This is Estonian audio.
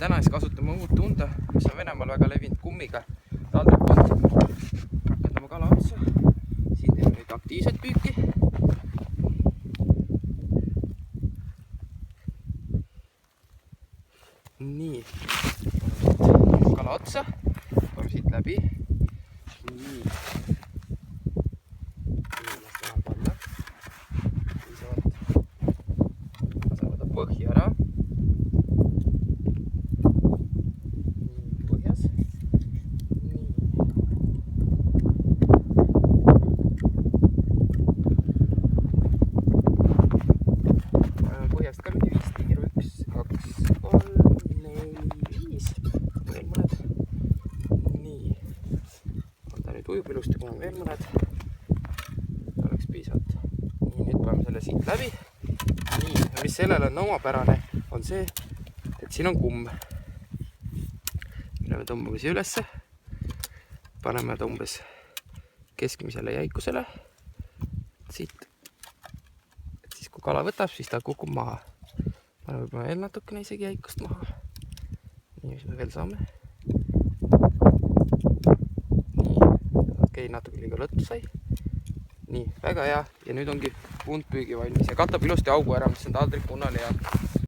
täna siis kasutame uut tunda, mis on Venemaal väga levinud kummiga taldrikund. Rakendame kala otsa. Siin teeme nüüd aktiivset püüki. Nii, kala otsa, paneme siit läbi. Nii, panna. Saame ta põhja ära. Põhjas. Nii. Paneme põhjast ka mingi 5 tiiru, 1, 2, 3, 4, 5. Veel mõned. Nii. On ta nüüd ujub ilusti, paneme veel mõned. Oleks piisavalt. Nii, nüüd paneme selle siit läbi. Nii, ja mis sellel on omapärane, on see, et siin on kumm. Mille me tõmbame siia ülesse. Paneme ta umbes keskmisele jäikusele. Siit. Et siis kui kala võtab, siis ta kukub maha. Paneme võib-olla veel natukene isegi jäikust maha. Nii, mis me veel saame. Nii, okei, natuke liiga lõttu sai. Nii, väga hea. Ja nüüd ongi pundpüügi valmis ja katab ilusti augu ära, mis on taldrikunnal ja